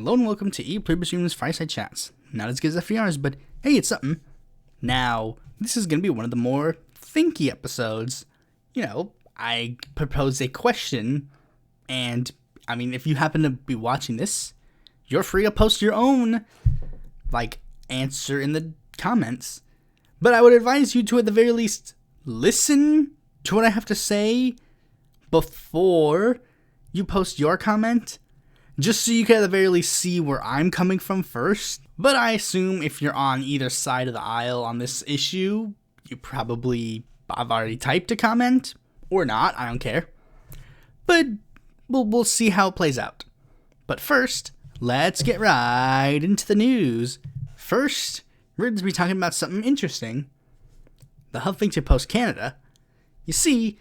Hello and welcome to Pluribus Unum's Fireside Chats. Not as good as FDR's, but hey, it's something. Now, this is going to be one of the more thinky episodes. I propose a question, and, if you happen to be watching this, you're free to post your own, answer in the comments. But I would advise you to, at the very least, listen to what I have to say before you post your comment, just so you can at the very least see where I'm coming from first. But I assume if you're on either side of the aisle on this issue, you probably have already typed a comment, or not, I don't care. But we'll see how it plays out. But first, let's get right into the news. First, we're going to be talking about something interesting. The Huffington Post Canada. You see,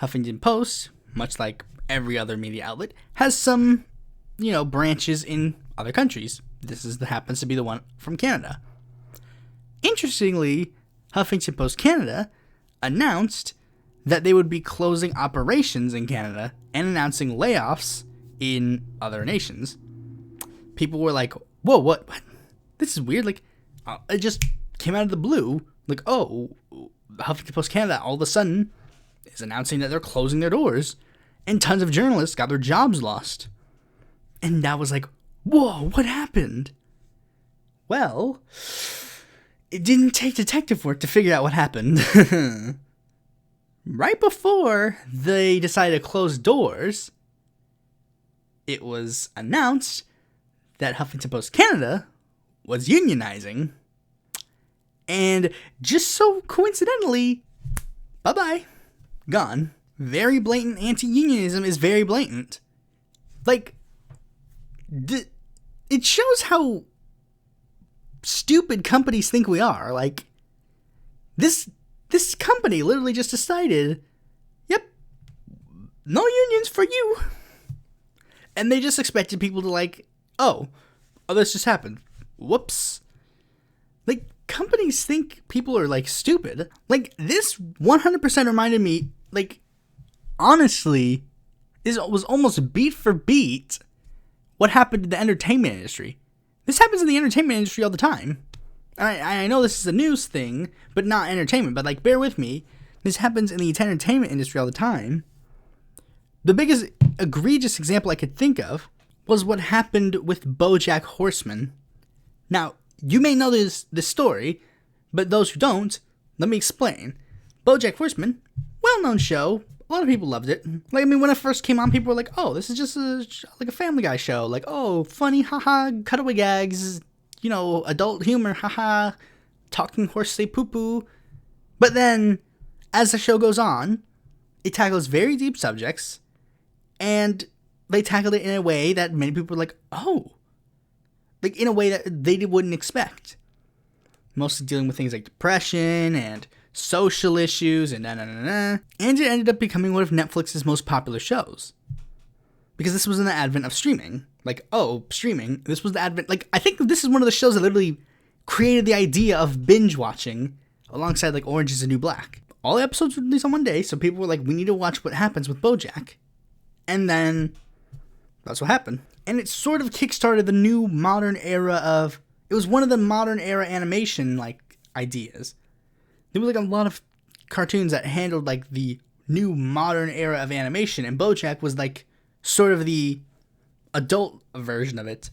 Huffington Post, much like every other media outlet, has some, branches in other countries. This happens to be the one from Canada. Interestingly, Huffington Post Canada announced that they would be closing operations in Canada and announcing layoffs in other nations. People were like, whoa, what? This is weird. It just came out of the blue. Huffington Post Canada all of a sudden is announcing that they're closing their doors, and tons of journalists got their jobs lost. And I was like, whoa, what happened? Well, it didn't take detective work to figure out what happened. Right before they decided to close doors, it was announced that Huffington Post Canada was unionizing. And just so coincidentally, bye-bye, gone. Very blatant anti-unionism is very blatant. It shows how stupid companies think we are. This company literally just decided, yep, no unions for you. And they just expected people to oh, this just happened. Whoops. Companies think people are stupid. This 100% reminded me, honestly, was almost beat for beat what happened in the entertainment industry. This happens in the entertainment industry all the time. I know this is a news thing, but not entertainment. But bear with me. This happens in the entertainment industry all the time. The biggest egregious example I could think of was what happened with BoJack Horseman. Now, you may know this story, but those who don't, let me explain. BoJack Horseman, well-known show. A lot of people loved it. When it first came on, people were like, oh, this is just a Family Guy show. Oh, funny, haha, cutaway gags, adult humor, haha, talking horse say poo-poo. But then, as the show goes on, it tackles very deep subjects, and they tackled it in a way that many people were like, oh, in a way that they wouldn't expect. Mostly dealing with things like depression and social issues and and it ended up becoming one of Netflix's most popular shows. Because this was in the advent of streaming. Streaming. This was the advent, I think this is one of the shows that literally created the idea of binge watching alongside Orange is the New Black. All the episodes were released on one day, so people were like, we need to watch what happens with BoJack. And then that's what happened. And it sort of kickstarted the new modern era of, it was one of the modern era animation ideas. There was a lot of cartoons that handled the new modern era of animation, and BoJack was sort of the adult version of it.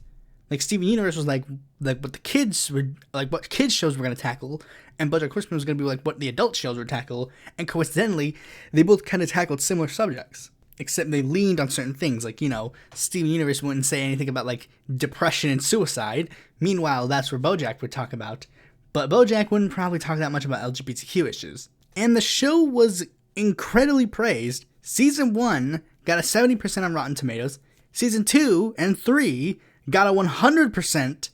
Steven Universe was what the kids were what kids shows were going to tackle, and BoJack Horseman was going to be what the adult shows would tackle. And coincidentally, they both kind of tackled similar subjects, except they leaned on certain things. Steven Universe wouldn't say anything about depression and suicide. Meanwhile, that's where BoJack would talk about. But BoJack wouldn't probably talk that much about LGBTQ issues. And the show was incredibly praised. Season 1 got a 70% on Rotten Tomatoes. Season 2 and 3 got a 100%.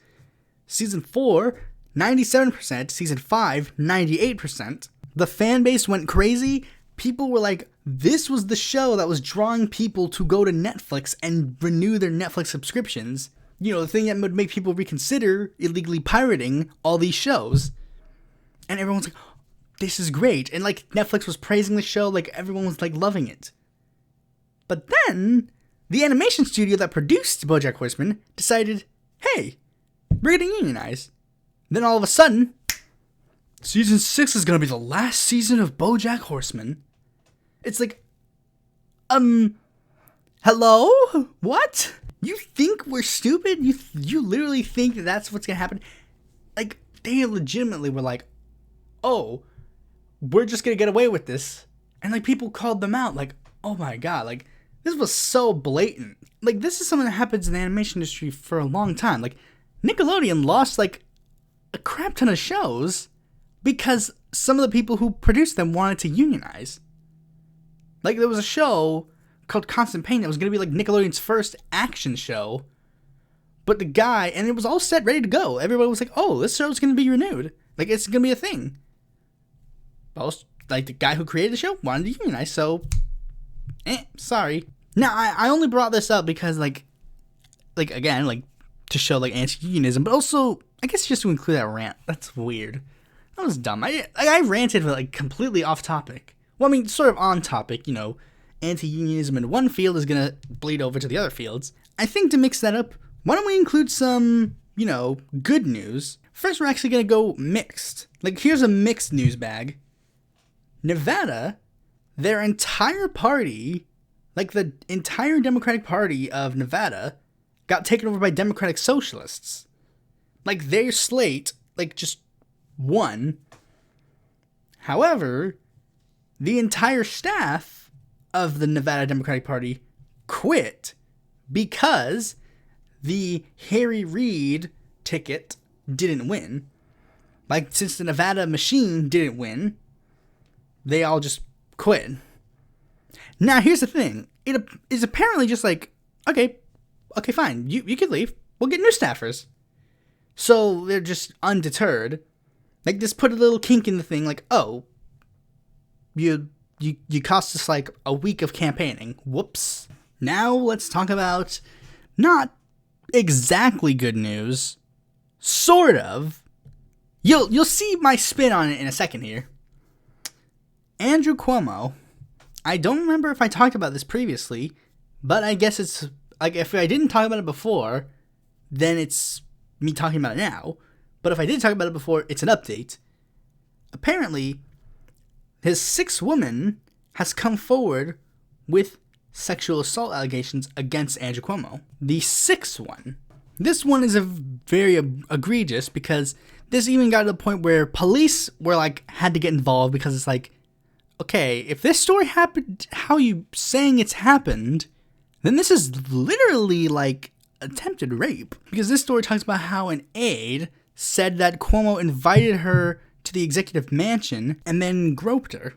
Season 4, 97%. Season 5, 98%. The fan base went crazy. People were like, this was the show that was drawing people to go to Netflix and renew their Netflix subscriptions. The thing that would make people reconsider illegally pirating all these shows. And everyone's like, this is great. And Netflix was praising the show, everyone was loving it. But then the animation studio that produced BoJack Horseman decided, hey, we're gonna unionize. Then all of a sudden, season 6 is gonna be the last season of BoJack Horseman. It's like, hello? What? You think we're stupid? You literally think that that's what's gonna happen? Like, they legitimately were like, oh, we're just gonna get away with this. And, like, people called them out, like, oh my god, like, this was so blatant. Like, this is something that happens in the animation industry for a long time. Like, Nickelodeon lost, like, a crap ton of shows because some of the people who produced them wanted to unionize. Like, there was a show called Constant Pain that was going to be, like, Nickelodeon's first action show. But the guy, and it was all set, ready to go. Everybody was like, oh, this show's going to be renewed. Like, it's going to be a thing. But, like, the guy who created the show wanted to unionize, so, sorry. Now, I only brought this up because, like, again, like, to show, like, anti-unionism, but also, I guess just to include that rant. That's weird. That was dumb. I ranted, but, like, completely off topic. Well, I mean, sort of on topic, you know, anti-unionism in one field is gonna bleed over to the other fields. I think to mix that up, why don't we include some, you know, good news? First, we're actually gonna go mixed. Like, here's a mixed news bag. Nevada, their entire party, like the entire Democratic Party of Nevada, got taken over by Democratic Socialists. Like, their slate, like, just won. However, the entire staff of the Nevada Democratic Party quit because the Harry Reid ticket didn't win. Like, since the Nevada machine didn't win, they all just quit. Now, here's the thing. It is apparently just like, okay, fine. You could leave. We'll get new staffers. So they're just undeterred. Like, this put a little kink in the thing, like, oh, you cost us like a week of campaigning. Whoops. Now let's talk about not exactly good news. Sort of. You'll see my spin on it in a second here. Andrew Cuomo. I don't remember if I talked about this previously, but I guess it's like, if I didn't talk about it before, then it's me talking about it now. But if I did talk about it before, it's an update. Apparently, his sixth woman has come forward with sexual assault allegations against Andrew Cuomo. The sixth one. This one is a very egregious because this even got to the point where police were like, had to get involved because it's like, okay, if this story happened how you saying it's happened, then this is literally like attempted rape. Because this story talks about how an aide said that Cuomo invited her to the executive mansion and then groped her.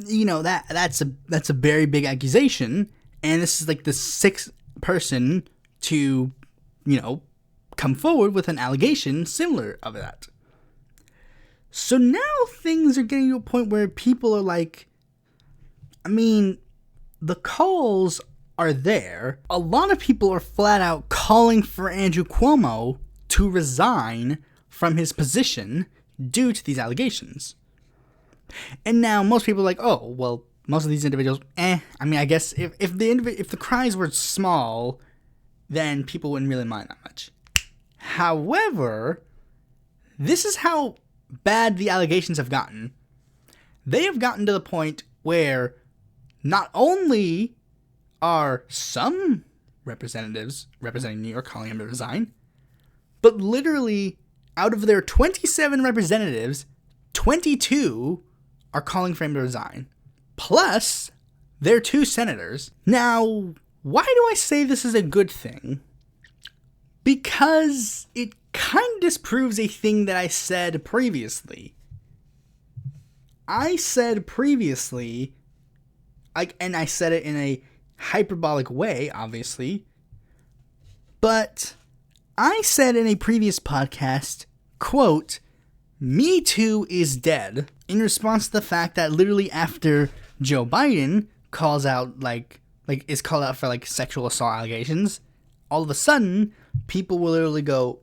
You know, that's a very big accusation, and this is like the sixth person to, you know, come forward with an allegation similar of that. So now things are getting to a point where people are like, I mean, the calls are there. A lot of people are flat out calling for Andrew Cuomo to resign from his position due to these allegations. And now most people are like, oh, well, most of these individuals, I mean, I guess if the cries were small, then people wouldn't really mind that much. However, this is how bad the allegations have gotten. They have gotten to the point where not only are some representatives representing New York calling him to resign, but literally out of their 27 representatives, 22 are calling for him to resign. Plus, their 2 senators. Now, why do I say this is a good thing? Because it kind of disproves a thing that I said previously. I said previously, and I said it in a hyperbolic way, obviously, but I said in a previous podcast, quote, "Me Too is dead," in response to the fact that literally after Joe Biden calls out, is called out for, like, sexual assault allegations, all of a sudden, people will literally go,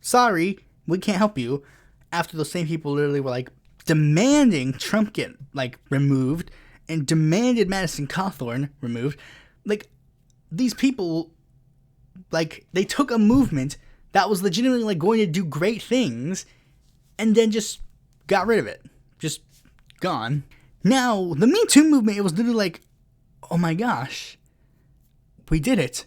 sorry, we can't help you, after those same people literally were, like, demanding Trump get, like, removed, and demanded Madison Cawthorn removed, Like, these people, like, they took a movement that was legitimately, like, going to do great things and then just got rid of it. Just gone. Now, the Me Too movement, it was literally like, oh my gosh, we did it.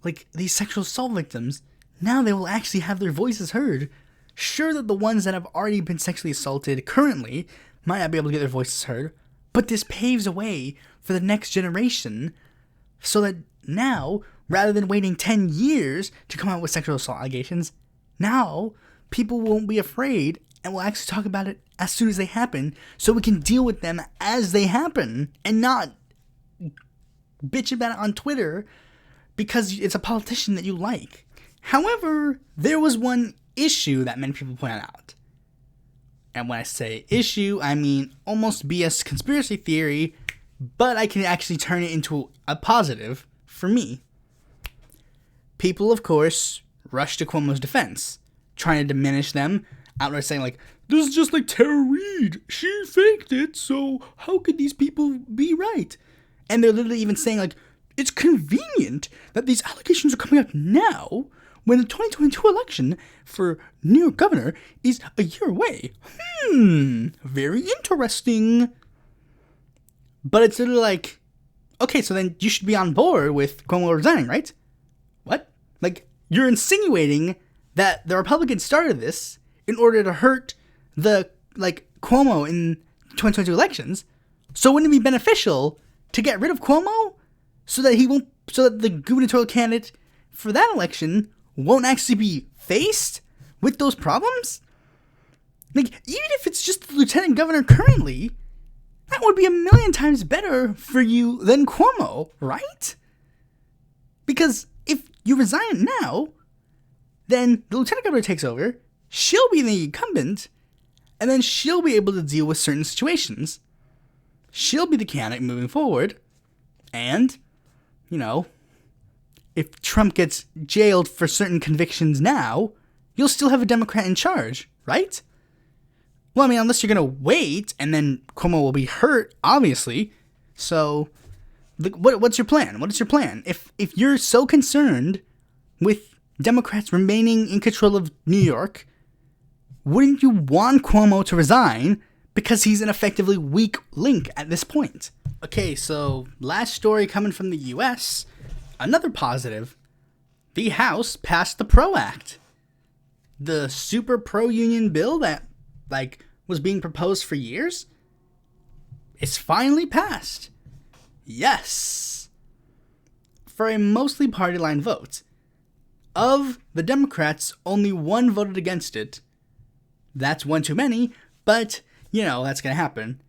Like, these sexual assault victims, now they will actually have their voices heard. Sure that the ones that have already been sexually assaulted currently might not be able to get their voices heard, but this paves a way for the next generation so that now, rather than waiting 10 years to come out with sexual assault allegations, now people won't be afraid and will actually talk about it as soon as they happen so we can deal with them as they happen and not bitch about it on Twitter because it's a politician that you like. However, there was one issue that many people pointed out. And when I say issue, I mean almost BS conspiracy theory, but I can actually turn it into a positive for me. People, of course, rushed to Cuomo's defense, trying to diminish them, outright saying like, this is just like Tara Reid. She faked it, so how could these people be right? And they're literally even saying like, it's convenient that these allegations are coming out now when the 2022 election for New York governor is a year away. Very interesting. But it's literally like, okay, so then you should be on board with Cuomo resigning, right? What? Like, you're insinuating that the Republicans started this in order to hurt the, like, Cuomo in 2022 elections. So wouldn't it be beneficial to get rid of Cuomo so that the gubernatorial candidate for that election won't actually be faced with those problems? Like, even if it's just the lieutenant governor currently, that would be 1,000,000 times better for you than Cuomo, right? Because if you resign now, then the lieutenant governor takes over, she'll be the incumbent, and then she'll be able to deal with certain situations. She'll be the candidate moving forward, and, you know, if Trump gets jailed for certain convictions now, you'll still have a Democrat in charge, right? Well, I mean, unless you're going to wait, and then Cuomo will be hurt, obviously. So, what's your plan? What is your plan? If you're so concerned with Democrats remaining in control of New York, wouldn't you want Cuomo to resign because he's an effectively weak link at this point? Okay, so last story coming from the U.S., another positive. The House passed the PRO Act. The super pro-union bill that, like, was being proposed for years. It's finally passed. Yes. For a mostly party-line vote. Of the Democrats, only one voted against it. That's one too many, but, you know, that's going to happen.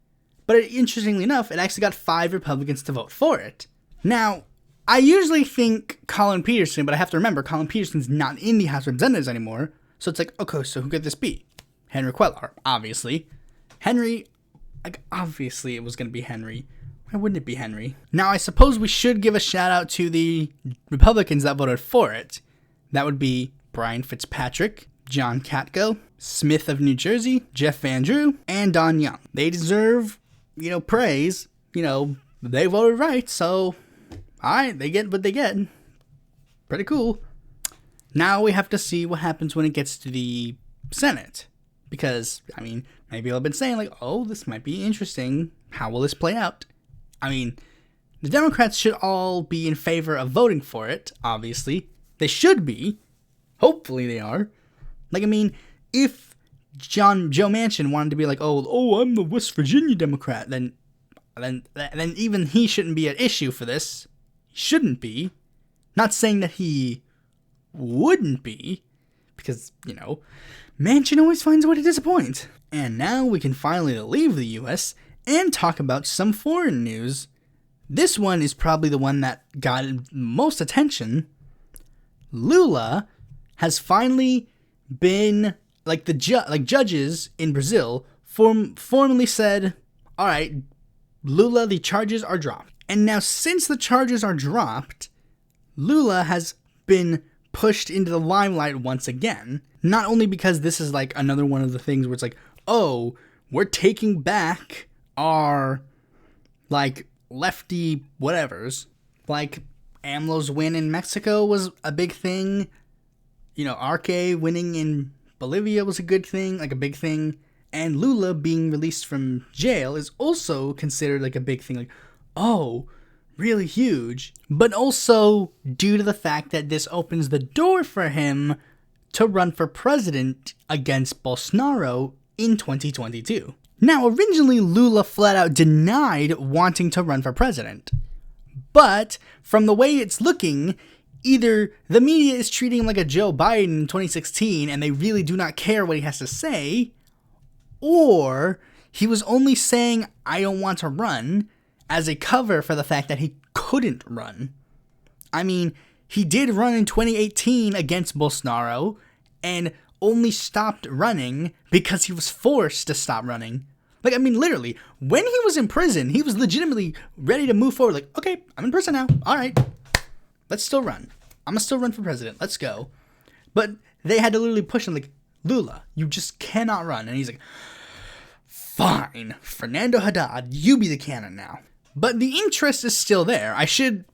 But interestingly enough, it actually got 5 Republicans to vote for it. Now, I usually think Colin Peterson, but I have to remember Colin Peterson's not in the House of Representatives anymore. So it's like, okay, so who could this be? Henry Cuellar, obviously. Henry, like, obviously it was going to be Henry. Why wouldn't it be Henry? Now, I suppose we should give a shout out to the Republicans that voted for it. That would be Brian Fitzpatrick, John Katko, Smith of New Jersey, Jeff Van Drew, and Don Young. They deserve, you know, praise. You know, they voted right, so, alright, they get what they get. Pretty cool. Now we have to see what happens when it gets to the Senate. Because, I mean, maybe I've been saying, like, oh, this might be interesting. How will this play out? I mean, the Democrats should all be in favor of voting for it, obviously. They should be. Hopefully they are. Like, I mean, if Joe Manchin wanted to be like, oh, I'm the West Virginia Democrat, then even he shouldn't be at issue for this. He shouldn't be. Not saying that he wouldn't be, because, you know, Manchin always finds a way to disappoint. And now we can finally leave the US and talk about some foreign news. This one is probably the one that got most attention. Lula has finally been, like, judges in Brazil formally said, all right, Lula, the charges are dropped. And now since the charges are dropped, Lula has been pushed into the limelight once again. Not only because this is, like, another one of the things where it's like, oh, we're taking back our, like, lefty whatevers. Like, AMLO's win in Mexico was a big thing. Arce winning in Bolivia was a good thing, like a big thing. And Lula being released from jail is also considered like a big thing. Like, oh, really huge. But also due to the fact that this opens the door for him to run for president against Bolsonaro in 2022. Now, originally Lula flat out denied wanting to run for president. But from the way it's looking, either the media is treating him like a Joe Biden in 2016 and they really do not care what he has to say, or he was only saying, I don't want to run, as a cover for the fact that he couldn't run. I mean, he did run in 2018 against Bolsonaro and only stopped running because he was forced to stop running. Like, I mean, literally, when he was in prison, he was legitimately ready to move forward. Like, okay, I'm in prison now. All right, let's still run. I'm going to still run for president. Let's go. But they had to literally push him like, Lula, you just cannot run. And he's like, fine, Fernando Haddad, you be the candidate now. But the interest is still there. I should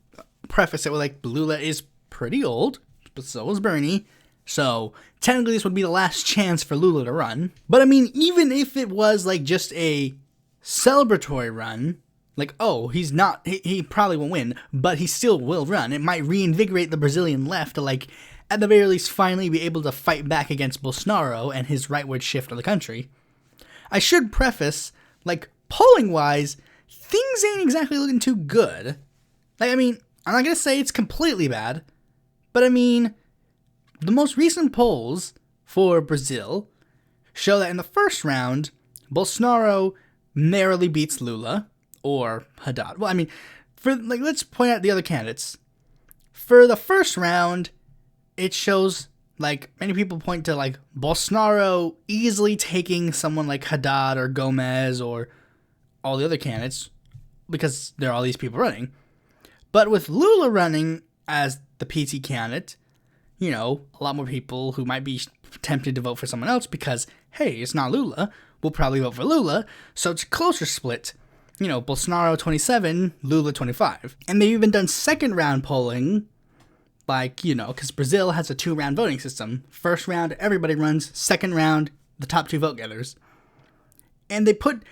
preface it with, like, Lula is pretty old, but so is Bernie. So, technically this would be the last chance for Lula to run. But I mean, even if it was, like, just a celebratory run, like, oh, he probably won't win, but he still will run. It might reinvigorate the Brazilian left to, like, at the very least finally be able to fight back against Bolsonaro and his rightward shift of the country. I should preface, like, polling-wise, things ain't exactly looking too good. Like, I mean, I'm not going to say it's completely bad, but I mean, the most recent polls for Brazil show that in the first round, Bolsonaro narrowly beats Lula, or Haddad. Well, I mean, let's point out the other candidates. For the first round, it shows, like, many people point to, like, Bolsonaro easily taking someone like Haddad or Gomez or all the other candidates, because there are all these people running. But with Lula running as the PT candidate, a lot more people who might be tempted to vote for someone else because, hey, it's not Lula, will probably vote for Lula, so it's a closer split. Bolsonaro 27, Lula 25. And they've even done second round polling, like, because Brazil has a 2-round voting system. First round, everybody runs. Second round, the top 2 vote getters. And they're pitting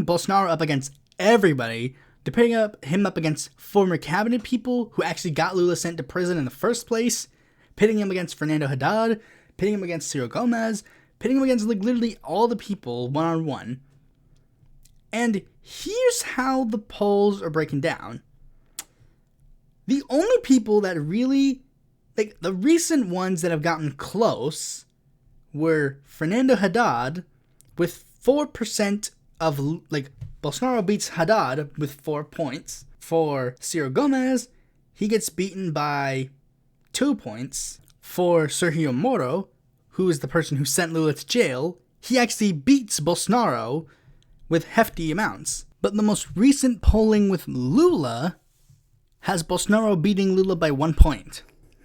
Bolsonaro up against everybody. They're pitting him up against former cabinet people who actually got Lula sent to prison in the first place, pitting him against Fernando Haddad, pitting him against Ciro Gomez, pitting him against, like, literally all the people one-on-one. And here's how the polls are breaking down. The only people that really, like, the recent ones that have gotten close were Fernando Haddad with 4% of, like, Bolsonaro beats Haddad with 4 points. For Ciro Gomez, he gets beaten by 2 points. For Sergio Moro, who is the person who sent Lula to jail, he actually beats Bolsonaro with hefty amounts. But the most recent polling with Lula has Bolsonaro beating Lula by 1 point.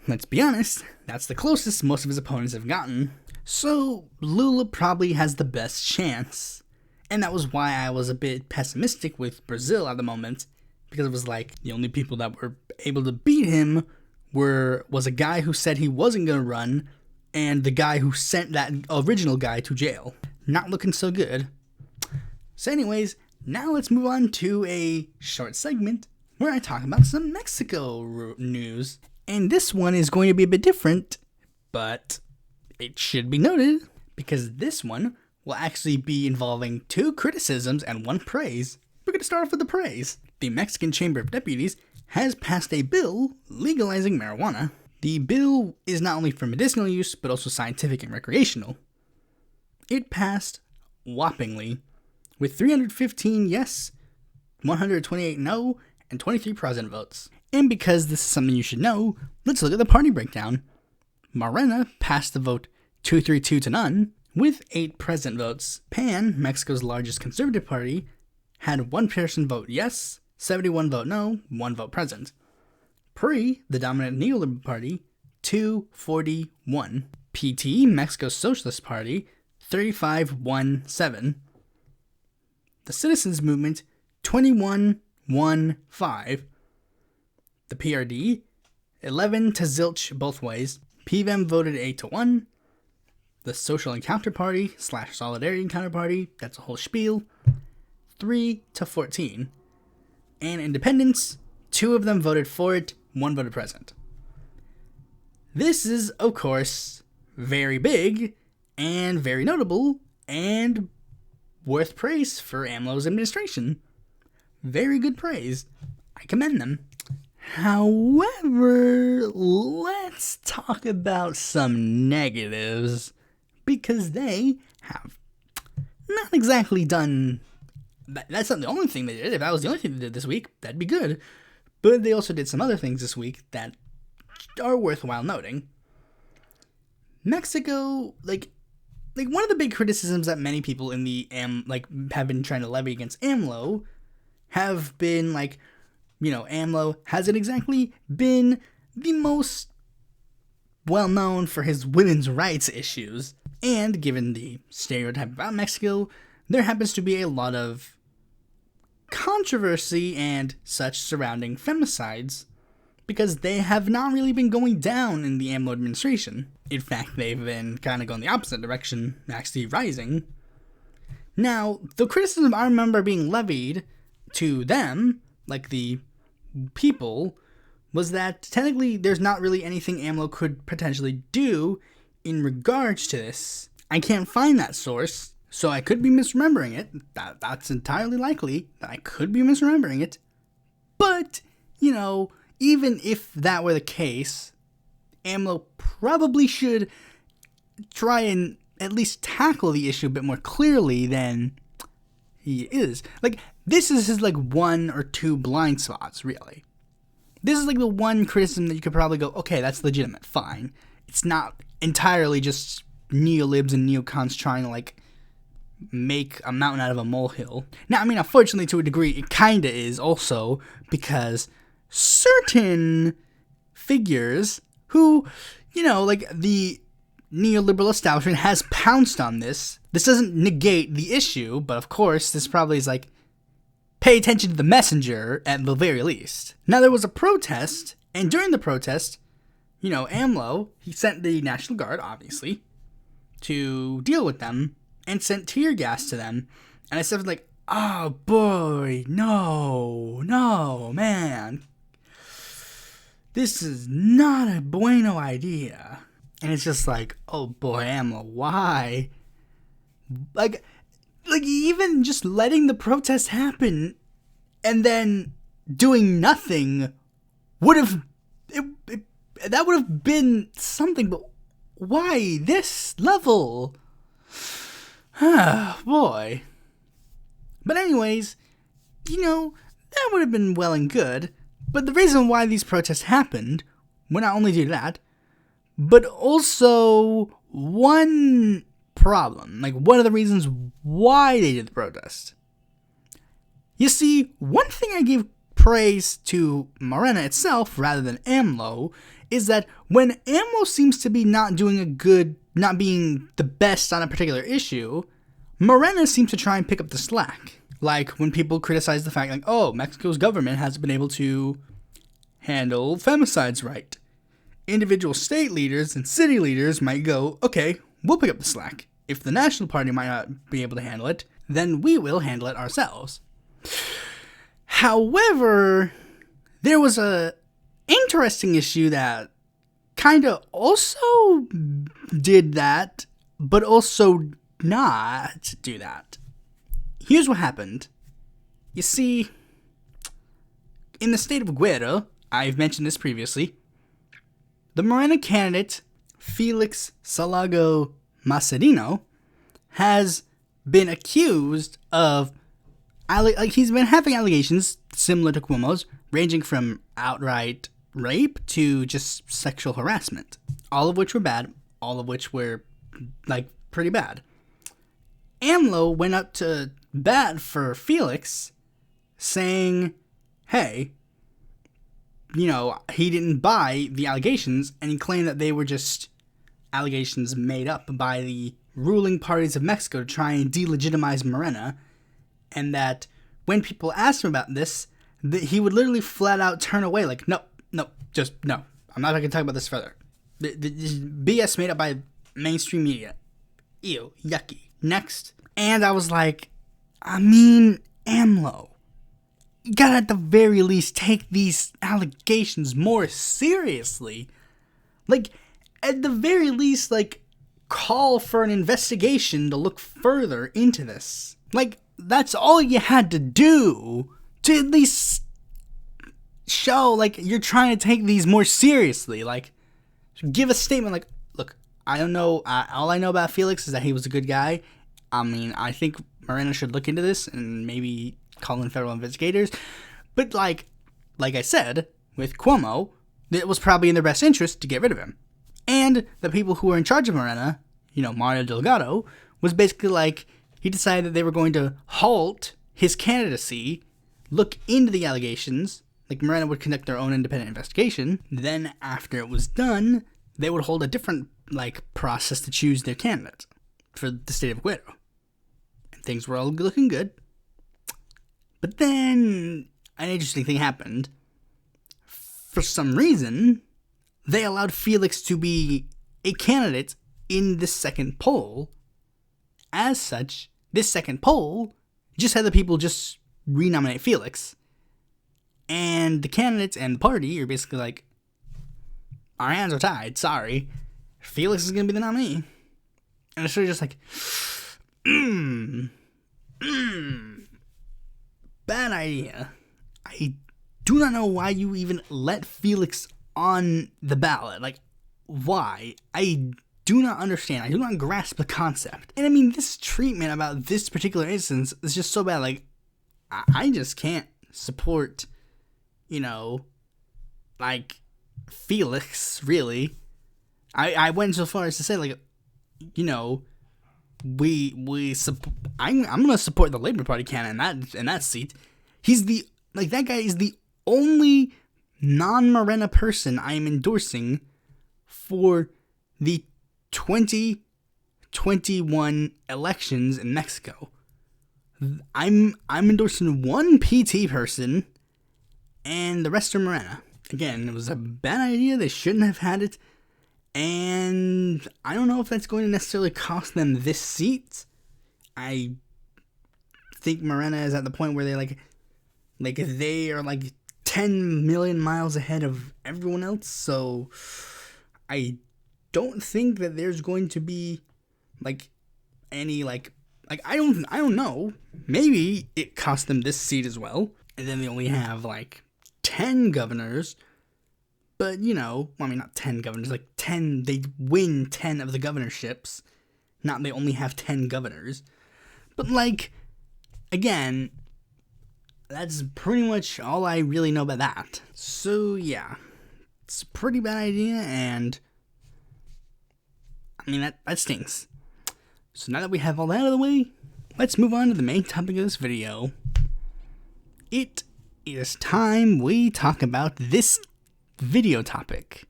Let's be honest, that's the closest most of his opponents have gotten. So Lula probably has the best chance. And that was why I was a bit pessimistic with Brazil at the moment, because it was like the only people that were able to beat him was a guy who said he wasn't going to run, and the guy who sent that original guy to jail. Not looking so good. So anyways, now let's move on to a short segment where I talk about some Mexico news. And this one is going to be a bit different, but it should be noted, because this one will actually be involving 2 criticisms and 1 praise. We're going to start off with the praise. The Mexican Chamber of Deputies has passed a bill legalizing marijuana. The bill is not only for medicinal use, but also scientific and recreational. It passed whoppingly, with 315 yes, 128 no, and 23 present votes. And because this is something you should know, let's look at the party breakdown. Morena passed the vote 232 to none, with 8 present votes. PAN, Mexico's largest conservative party, had 1 person vote yes, 71 vote no, 1 vote present. PRI, the dominant neoliberal party, 241. PT, Mexico's Socialist Party, 35-1-7. The Citizens Movement, 21-1-5. The PRD, 11 to zilch both ways. PVM voted 8-1. The Social Encounter Party / Solidarity Encounter Party, that's a whole spiel, 3-14. And independents, 2 of them voted for it, 1 voted present. This is, of course, very big and very notable and worth praise for AMLO's administration. Very good praise. I commend them. However, let's talk about some negatives, because they have not exactly done... That's not the only thing they did. If that was the only thing they did this week, that'd be good. But they also did some other things this week that are worthwhile noting. Mexico, like one of the big criticisms that many people in the have been trying to levy against AMLO have been AMLO hasn't exactly been the most well known for his women's rights issues. And given the stereotype about Mexico, there happens to be a lot of controversy and such surrounding femicides, because they have not really been going down in the AMLO administration. In fact, they've been kind of going the opposite direction, actually rising. Now, the criticism I remember being levied to them, like the people, was that technically there's not really anything AMLO could potentially do in regards to this. I can't find that source, so I could be misremembering it. That's entirely likely that I could be misremembering it. But, even if that were the case, AMLO probably should try and at least tackle the issue a bit more clearly than he is. This is his, 1 or 2 blind spots, really. This is, the one criticism that you could probably go, okay, that's legitimate, fine. It's not entirely just neolibs and neocons trying to, make a mountain out of a molehill. Now, unfortunately, to a degree, it kinda is also, because certain figures who, the neoliberal establishment has pounced on this. This doesn't negate the issue, but of course, this probably is pay attention to the messenger at the very least. Now, there was a protest, and during the protest, AMLO, he sent the National Guard, obviously, to deal with them, and sent tear gas to them. And I said, oh boy, no, man. This is not a bueno idea. And it's just oh boy, AMLO, why? Even just letting the protest happen and then doing nothing would have, that would have been something, but why this level? Boy. But anyways, that would have been well and good, but the reason why these protests happened were not only due to that, but also one problem, one of the reasons why they did the protest. You see, one thing I give praise to Morena itself rather than AMLO is that when AMLO seems to be not being the best on a particular issue, Morena seems to try and pick up the slack. When people criticize the fact, Mexico's government hasn't been able to handle femicides right. Individual state leaders and city leaders might go, okay, we'll pick up the slack. If the National Party might not be able to handle it, then we will handle it ourselves. However, there was a interesting issue that kind of also did that, but also not do that. Here's what happened. You see, in the state of Guerrero, I've mentioned this previously, the Morena candidate, Felix Salago Macerino, has been accused of, he's been having allegations similar to Cuomo's, ranging from outright rape to just sexual harassment. All of which were bad, all of which were, pretty bad. AMLO went up to bat for Felix, saying, hey, he didn't buy the allegations, and he claimed that they were just allegations made up by the ruling parties of Mexico to try and delegitimize Morena, and that when people asked him about this, he would literally flat out turn away, like, no, just no. I'm not going to talk about this further. This BS made up by mainstream media. Ew, yucky. Next. And I was like, I mean, AMLO, you gotta at the very least take these allegations more seriously. Like, at the very least, like, call for an investigation to look further into this. Like, that's all you had to do to at least show, like, you're trying to take these more seriously. Like, give a statement like, look, I don't know, all I know about Felix is that he was a good guy. I mean, I think Morena should look into this and maybe call in federal investigators. But like I said, with Cuomo, it was probably in their best interest to get rid of him. And the people who were in charge of Morena, Mario Delgado, was basically like, he decided that they were going to halt his candidacy, look into the allegations, like Morena would conduct their own independent investigation. Then after it was done, they would hold a different, process to choose their candidate for the state of Guerrero. And things were all looking good. But then an interesting thing happened. For some reason, they allowed Felix to be a candidate in this second poll. As such, this second poll just had the people just renominate Felix. And the candidates and the party are basically like, our hands are tied, sorry. Felix is going to be the nominee. And it's sort of just like, bad idea. I do not know why you even let Felix on the ballot. Like, why? I do not understand. I do not grasp the concept. And I mean, this treatment about this particular instance is just so bad. Like, I just can't support, Felix, really. I went so far as to say, I'm gonna support the Labor Party candidate in that seat. He's that guy is the only non-Morena person I am endorsing for the 2021 elections in Mexico. I'm endorsing one PT person, and the rest are Morena. Again, it was a bad idea. They shouldn't have had it. And I don't know if that's going to necessarily cost them this seat. I think Morena is at the point where they're they are 10 million miles ahead of everyone else. So I don't think that there's going to be any I don't know. Maybe it cost them this seat as well. And then they only have 10 governors. But, not 10 governors, 10, they win 10 of the governorships. Not they only have 10 governors. But, again, that's pretty much all I really know about that. So, yeah, it's a pretty bad idea, and, I mean, that stinks. So now that we have all that out of the way, let's move on to the main topic of this video. It is time we talk about this video topic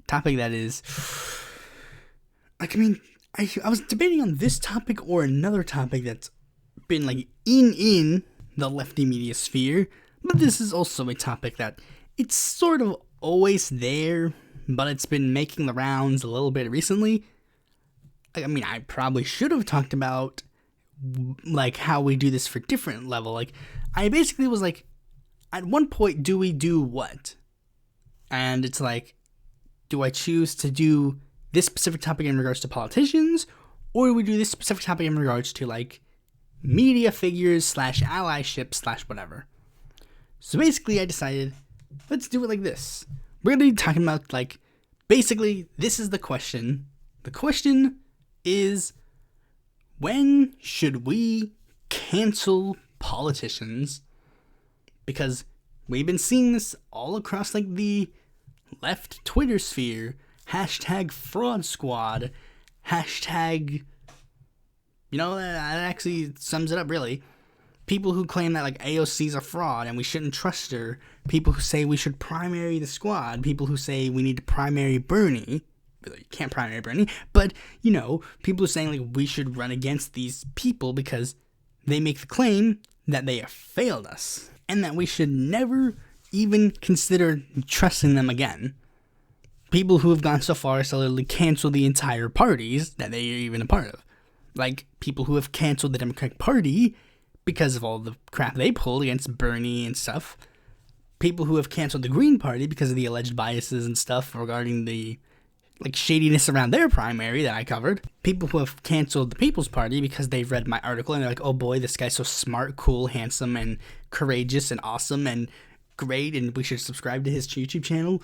that is, I was debating on this topic or another topic that's been in the lefty media sphere, but this is also a topic that it's sort of always there, but it's been making the rounds a little bit recently. I probably should have talked about how we do this for different level. I basically was at one point, do we do what? And it's do I choose to do this specific topic in regards to politicians, or do we do this specific topic in regards to media figures / allyship / whatever? So basically I decided, let's do it like this. We're going to be talking about basically this is the question. The question is, when should we cancel politicians? Because we've been seeing this all across the left Twitter sphere. Hashtag fraud squad. Hashtag, that actually sums it up really. People who claim that AOC's a fraud and we shouldn't trust her. People who say we should primary the squad. People who say we need to primary Bernie. You can't primary Bernie. But, people are saying we should run against these people because they make the claim that they have failed us, and that we should never even consider trusting them again. People who have gone so far as to literally cancel the entire parties that they are even a part of. Like, people who have canceled the Democratic Party because of all the crap they pulled against Bernie and stuff. People who have canceled the Green Party because of the alleged biases and stuff regarding the shadiness around their primary that I covered. People who have canceled the People's Party because they've read my article and they're like, oh boy, this guy's so smart, cool, handsome, and courageous, and awesome, and great, and we should subscribe to his YouTube channel.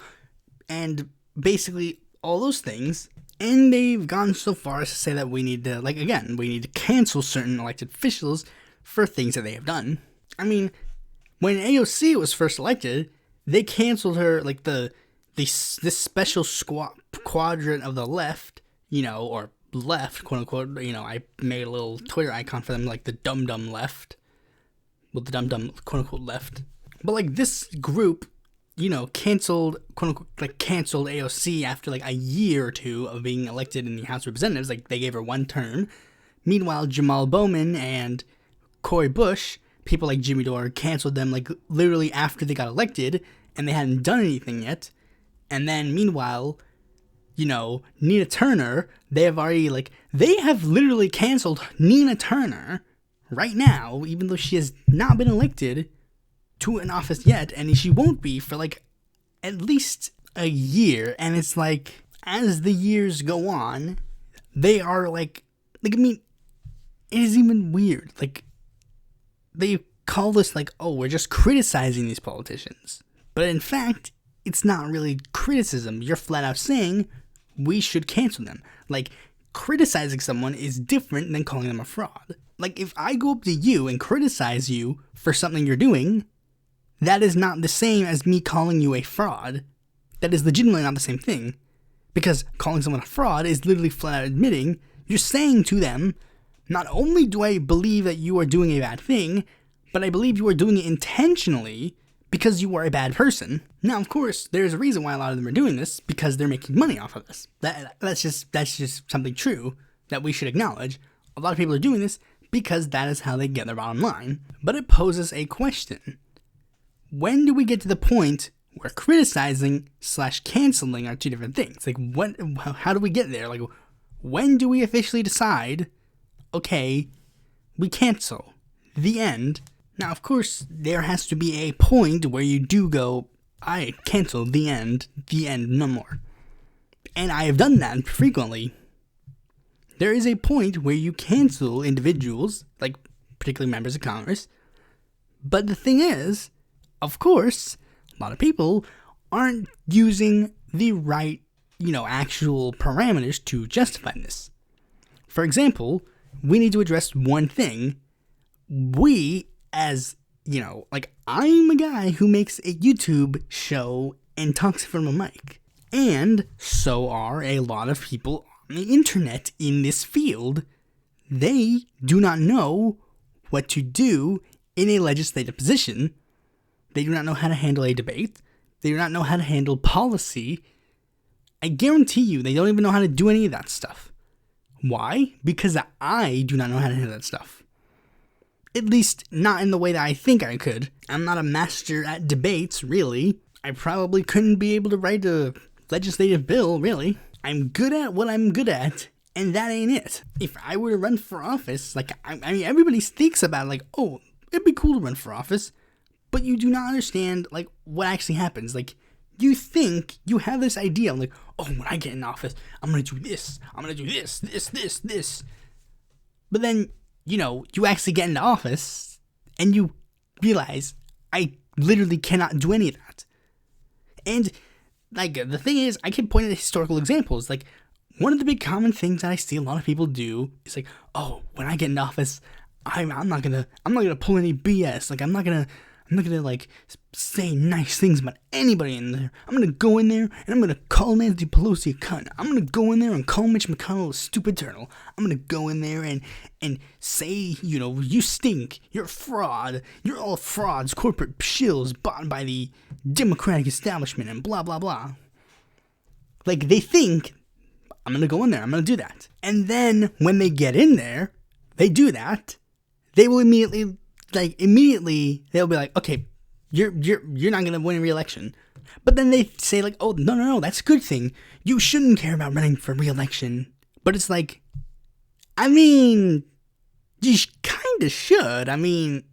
And basically all those things. And they've gone so far as to say that we need to cancel certain elected officials for things that they have done. I mean, when AOC was first elected, they canceled her, this special quadrant of the left, or left, quote unquote. I made a little Twitter icon for them, like the dumb left. Well, the dumb quote unquote left. But this group, canceled, quote unquote, canceled AOC after a year or two of being elected in the House of Representatives. They gave her one term. Meanwhile, Jamal Bowman and Cori Bush, people like Jimmy Dore, canceled them literally after they got elected, and they hadn't done anything yet. And then meanwhile, Nina Turner, they have literally canceled Nina Turner right now, even though she has not been elected to an office yet, and she won't be for at least a year. And it's as the years go on, they are it is even weird. They call this oh, we're just criticizing these politicians, but in fact, it's not really criticism. You're flat out saying we should cancel them. Criticizing someone is different than calling them a fraud. If I go up to you and criticize you for something you're doing, that is not the same as me calling you a fraud. That is legitimately not the same thing. Because calling someone a fraud is literally flat out admitting, you're saying to them, not only do I believe that you are doing a bad thing, but I believe you are doing it intentionally because you are a bad person. Now, of course, there's a reason why a lot of them are doing this, because they're making money off of this. That's just something true that we should acknowledge. A lot of people are doing this because that is how they get their bottom line. But it poses a question. When do we get to the point where criticizing / canceling are two different things? How do we get there? When do we officially decide, okay, we cancel? The end. Now, of course, there has to be a point where you do go, I cancel, the end, no more. And I have done that frequently. There is a point where you cancel individuals, particularly members of Congress. But the thing is, of course, a lot of people aren't using the right, actual parameters to justify this. For example, we need to address one thing. We, as, I'm a guy who makes a YouTube show and talks from a mic. And so are a lot of people on the internet in this field. They do not know what to do in a legislative position. They do not know how to handle a debate. They do not know how to handle policy. I guarantee you, they don't even know how to do any of that stuff. Why? Because I do not know how to handle that stuff. At least, not in the way that I think I could. I'm not a master at debates, really. I probably couldn't be able to write a legislative bill, really. I'm good at what I'm good at, and that ain't it. If I were to run for office, everybody thinks about oh, it'd be cool to run for office. But you do not understand, what actually happens. You think you have this idea. Oh, when I get in office, I'm going to do this. I'm going to do this. But then, you actually get into office, and you realize, I literally cannot do any of that. And, the thing is, I can point at historical examples. One of the big common things that I see a lot of people do is oh, when I get in office, I'm not gonna pull any BS. I'm not gonna say nice things about anybody in there. I'm gonna go in there and I'm gonna call Nancy Pelosi a cunt. I'm gonna go in there and call Mitch McConnell a stupid turtle. I'm gonna go in there and say, you stink. You're a fraud. You're all frauds, corporate shills bought by the Democratic establishment and blah, blah, blah. They think, I'm gonna go in there. I'm gonna do that. And then when they get in there, they do that. They will immediately like immediately they'll be like, okay, you're not gonna win re-election. But then they say like, oh no, that's a good thing. You shouldn't care about running for re-election. But it's like, I mean, you kind of should. I mean,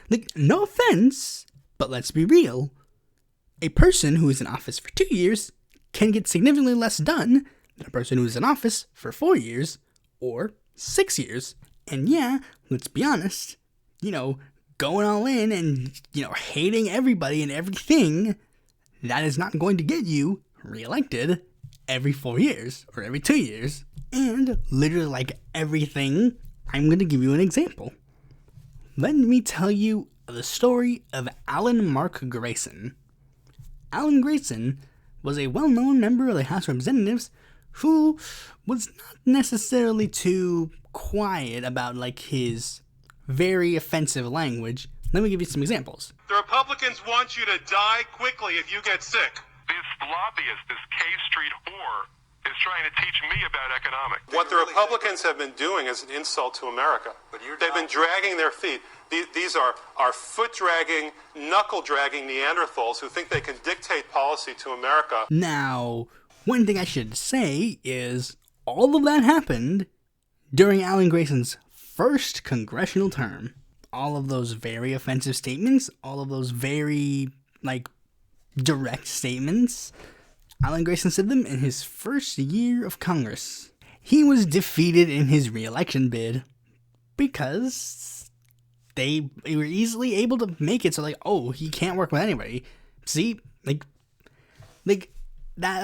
like, no offense, but let's be real. A person who is in office for 2 years can get significantly less done than a person who is in office for 4 years or 6 years. And yeah, let's be honest, going all in and, hating everybody and everything, that is not going to get you reelected every 4 years or every 2 years. And literally like everything, I'm going to give you an example. Let me tell you the story of Alan Mark Grayson. Alan Grayson was a well-known member of the House of Representatives who was not necessarily too quiet about like his very offensive language. Let me give you some examples. The Republicans want you to die quickly if you get sick. This lobbyist, this K Street whore, is trying to teach me about economics. What the Republicans have been doing is an insult to America. They've been dragging their feet. These are foot-dragging, knuckle-dragging Neanderthals who think they can dictate policy to America. Now, one thing I should say is all of that happened during Alan Grayson's first congressional term. All of those very offensive statements, all of those very, direct statements, Alan Grayson said them in his first year of Congress. He was defeated in his re-election bid because they were easily able to make it so he can't work with anybody. See, that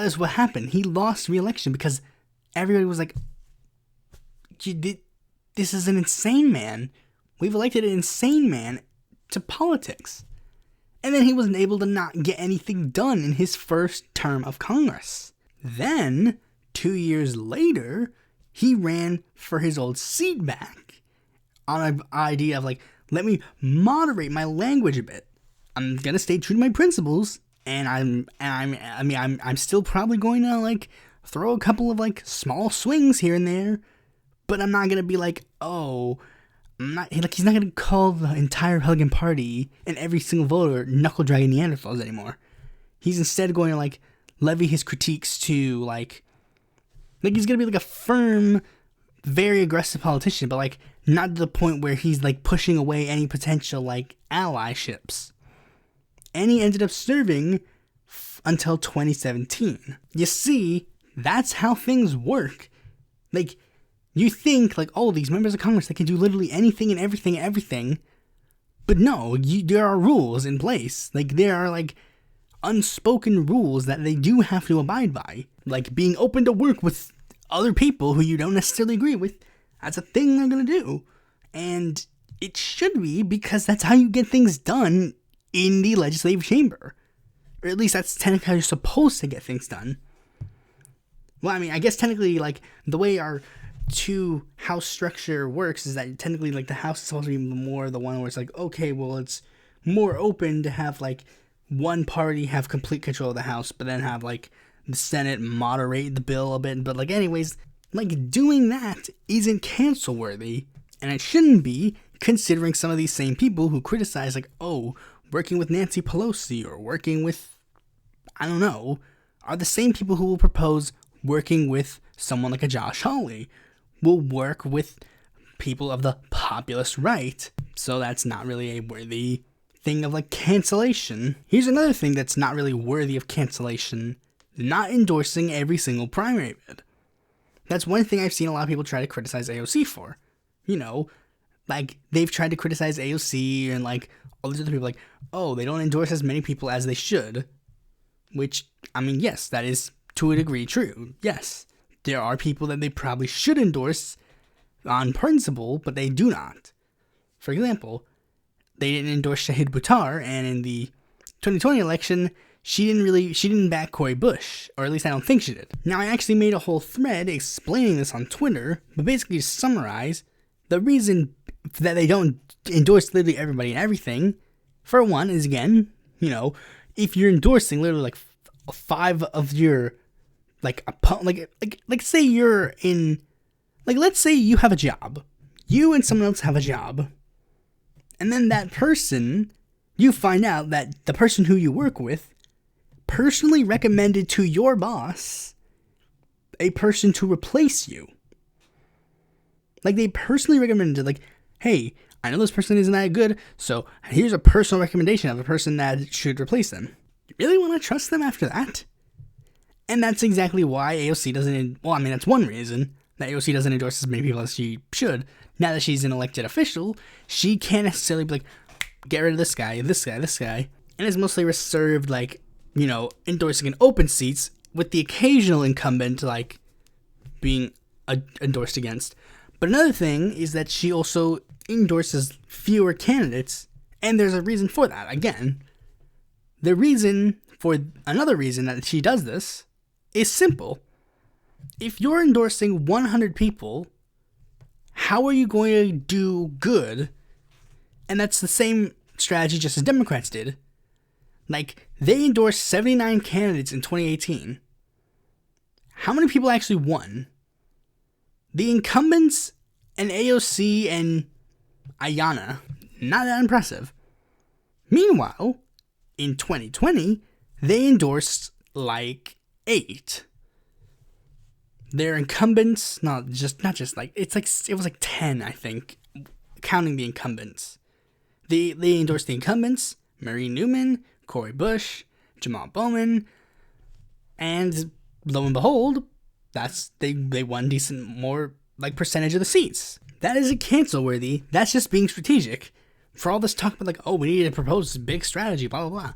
is what happened. He lost re-election because everybody was like, this is an insane man. We've elected an insane man to politics. And then he wasn't able to not get anything done in his first term of Congress. Then, 2 years later, he ran for his old seat back on an idea of let me moderate my language a bit. I'm gonna stay true to my principles, and I'm still probably going to throw a couple of small swings here and there, but I'm not gonna be he's not gonna call the entire Republican Party and every single voter knuckle-dragging Neanderthals anymore. He's instead going to levy his critiques to he's gonna be a firm, very aggressive politician, but not to the point where he's pushing away any potential allyships. And he ended up serving until 2017. You see, that's how things work. You think, these members of Congress, they can do literally anything and everything. But no, there are rules in place. There are, unspoken rules that they do have to abide by. Being open to work with other people who you don't necessarily agree with. That's a thing they're going to do. And it should be, because that's how you get things done in the legislative chamber. Or at least that's technically how you're supposed to get things done. Well, I guess technically, the way our house structure works is that technically the House is supposed to be more the one where it's okay, well, it's more open to have one party have complete control of the House, but then have the Senate moderate the bill a bit. But anyways, doing that isn't cancel worthy, and it shouldn't be, considering some of these same people who criticize working with Nancy Pelosi or working with, I don't know, are the same people who will propose working with someone like a Josh Hawley, will work with people of the populist right. So that's not really a worthy thing of cancellation. Here's another thing that's not really worthy of cancellation: not endorsing every single primary bid. That's one thing I've seen a lot of people try to criticize AOC for. They've tried to criticize AOC and all these other people they don't endorse as many people as they should. Which, yes, that is to a degree true. Yes, there are people that they probably should endorse on principle, but they do not. For example, they didn't endorse Shahid Buttar, and in the 2020 election, she didn't back Cori Bush, or at least I don't think she did. Now, I actually made a whole thread explaining this on Twitter, but basically to summarize, the reason that they don't endorse literally everybody and everything, for one, is again, if you're endorsing literally 5 of your say you're in let's say you have a job, you and someone else have a job, And then that person, you find out that the person who you work with personally recommended to your boss a person to replace you. Like, they personally recommended, like, hey, I know this person isn't that good, so here's a personal recommendation of a person that should replace them. You really want to trust them after that? And that's exactly why AOC doesn't, well, I mean, that's one reason that AOC doesn't endorse as many people as she should. Now that she's an elected official, she can't necessarily be like, get rid of this guy, this guy, this guy. And it's mostly reserved, like, you know, endorsing in open seats with the occasional incumbent, like, being endorsed against. But another thing is that she also endorses fewer candidates, and there's a reason for that. Again, another reason that she does this is simple. If you're endorsing 100 people, how are you going to do good? And that's the same strategy just as Democrats did. Like, they endorsed 79 candidates in 2018. How many people actually won? The incumbents and AOC and Ayanna, not that impressive. Meanwhile, in 2020, they endorsed like 8. Their incumbents, it was like 10, I think, counting the incumbents. They endorsed the incumbents, Marie Newman, Cori Bush, Jamal Bowman, and lo and behold, they won decent more like percentage of the seats. That isn't cancel worthy. That's just being strategic. For all this talk about like, oh, we need to propose this big strategy, blah blah blah.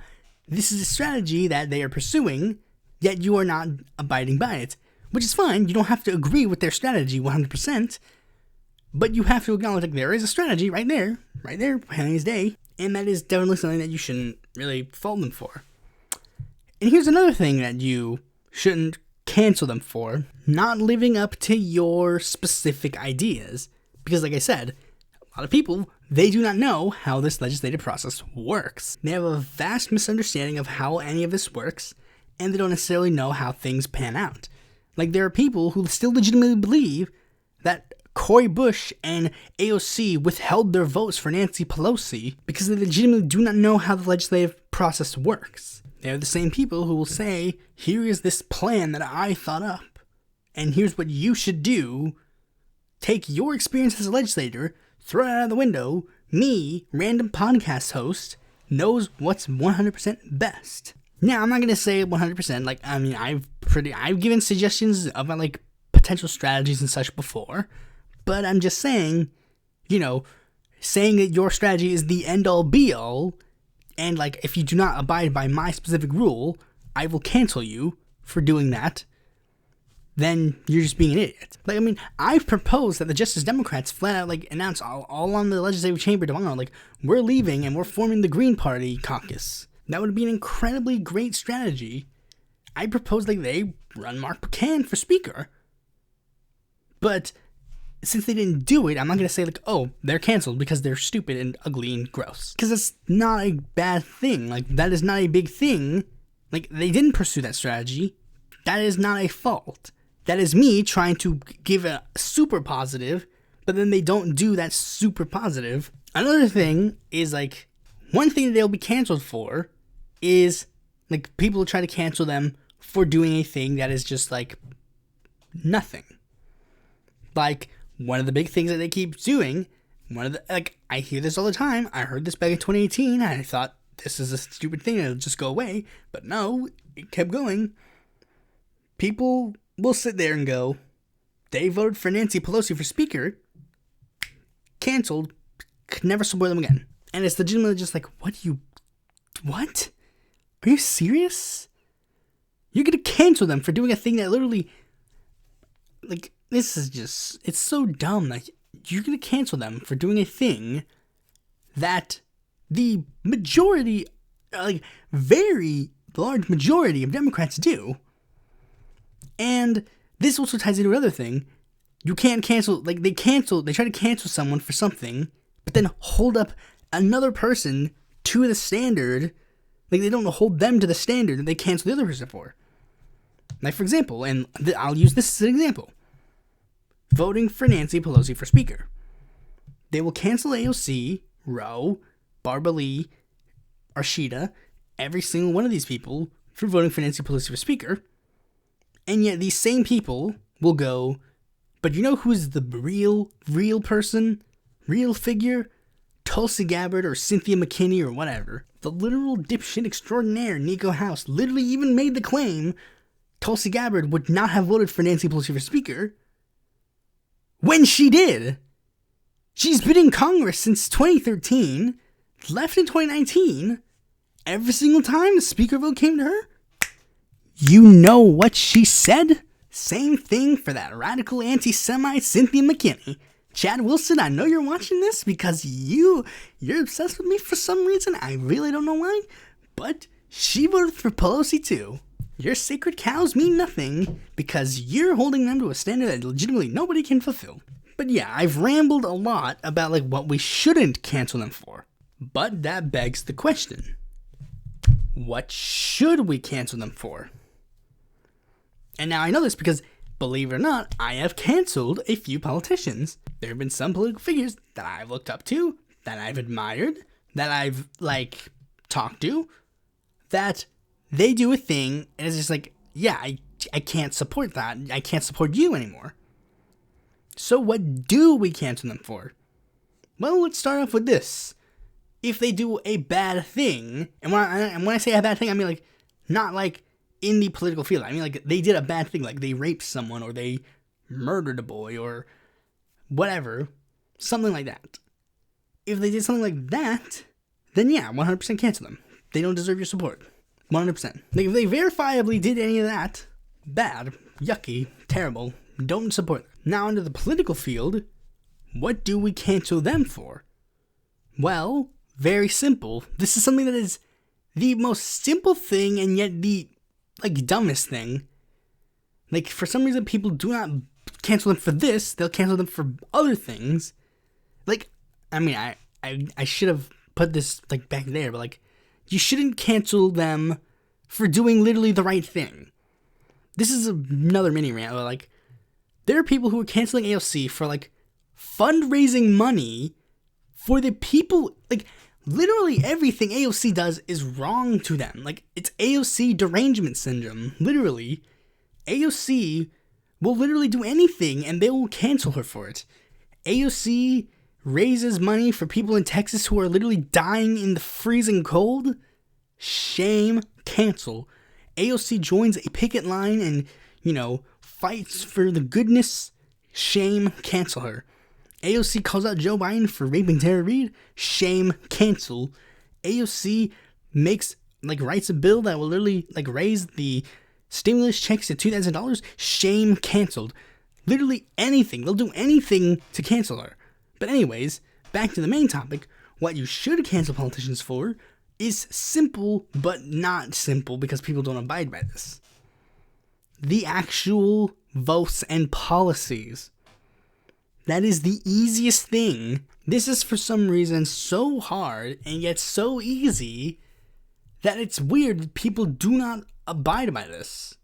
This is a strategy that they are pursuing, yet you are not abiding by it, which is fine. You don't have to agree with their strategy 100%, but you have to acknowledge like there is a strategy right there, plain as day, and that is definitely something that you shouldn't really fault them for. And here's another thing that you shouldn't cancel them for: not living up to your specific ideas. Because like I said, a lot of people, they do not know how this legislative process works. They have a vast misunderstanding of how any of this works, and they don't necessarily know how things pan out. Like, there are people who still legitimately believe that Cori Bush and AOC withheld their votes for Nancy Pelosi because they legitimately do not know how the legislative process works. They're the same people who will say, here is this plan that I thought up, and here's what you should do. Take your experience as a legislator, throw it out of the window. Me, random podcast host, knows what's 100% best. Now, I'm not going to say 100%. Like, I mean, I've given suggestions about, like, potential strategies and such before. But I'm just saying, you know, saying that your strategy is the end-all, be-all, and, like, if you do not abide by my specific rule, I will cancel you for doing that, then you're just being an idiot. Like, I mean, I've proposed that the Justice Democrats flat out, like, announce all on the legislative chamber tomorrow, like, we're leaving and we're forming the Green Party caucus. That would be an incredibly great strategy. I propose, like, they run Mark Buchanan for speaker. But since they didn't do it, I'm not going to say, like, oh, they're canceled because they're stupid and ugly and gross. Because that's not a bad thing. Like, that is not a big thing. Like, they didn't pursue that strategy. That is not a fault. That is me trying to give a super positive, but then they don't do that super positive. Another thing is, like, one thing that they'll be canceled for is, like, people try to cancel them for doing a thing that is just, like, nothing. Like, one of the big things that they keep doing, I hear this all the time. I heard this back in 2018, and I thought, this is a stupid thing, it'll just go away. But no, it kept going. People will sit there and go, they voted for Nancy Pelosi for speaker, canceled, could never support them again. And it's legitimately just like, what? Are you serious? You're gonna cancel them for doing a thing that literally, like, this is just, it's so dumb. Like, you're gonna cancel them for doing a thing that the majority, like, very large majority of Democrats do. And this also ties into another thing. You can't cancel, like, they try to cancel someone for something, but then hold up another person to the standard. Like, they don't hold them to the standard that they cancel the other person for. Like, for example, and I'll use this as an example. Voting for Nancy Pelosi for speaker. They will cancel AOC Roe, Barbara Lee, Rashida, every single one of these people for voting for Nancy Pelosi for Speaker. And yet these same people will go, but you know who's the real person, real figure? Tulsi Gabbard or Cynthia McKinney or whatever. The literal dipshit extraordinaire Nico House literally even made the claim Tulsi Gabbard would not have voted for Nancy Pelosi for Speaker when she did. She's been in Congress since 2013, left in 2019. Every single time the Speaker vote came to her, you know what she said? Same thing for that radical anti-Semite Cynthia McKinney. Chad Wilson, I know you're watching this because you're obsessed with me for some reason. I really don't know why, but she voted for Pelosi too. Your sacred cows mean nothing because you're holding them to a standard that legitimately nobody can fulfill. But yeah, I've rambled a lot about like what we shouldn't cancel them for. But that begs the question. What should we cancel them for? And now I know this because, believe it or not, I have canceled a few politicians. There have been some political figures that I've looked up to, that I've admired, that I've, talked to, that they do a thing, and it's just like, yeah, I can't support that. I can't support you anymore. So what do we cancel them for? Well, let's start off with this. If they do a bad thing, and when I say a bad thing, I mean, not in the political field. I mean, they did a bad thing, they raped someone, or they murdered a boy, or whatever, something like that. If they did something like that, then yeah, 100% cancel them. They don't deserve your support. 100%. If they verifiably did any of that, bad, yucky, terrible, don't support them. Now, under the political field, what do we cancel them for? Well, very simple. This is something that is the most simple thing, and yet the dumbest thing. For some reason, people do not cancel them for this. They'll cancel them for other things. I should have put this, back there, but, you shouldn't cancel them for doing literally the right thing. This is another mini rant, but, there are people who are canceling AOC for, fundraising money for the people, literally everything AOC does is wrong to them. It's AOC derangement syndrome. Literally. AOC will literally do anything and they will cancel her for it. AOC raises money for people in Texas who are literally dying in the freezing cold. Shame, cancel. AOC joins a picket line and, fights for the goodness. Shame, cancel her. AOC calls out Joe Biden for raping Tara Reid. Shame, cancel. AOC writes a bill that will literally, raise the stimulus checks to $2,000. Shame, canceled. Literally anything. They'll do anything to cancel her. But anyways, back to the main topic. What you should cancel politicians for is simple, but not simple because people don't abide by this. The actual votes and policies. That is the easiest thing. This is for some reason so hard and yet so easy that it's weird that people do not abide by this.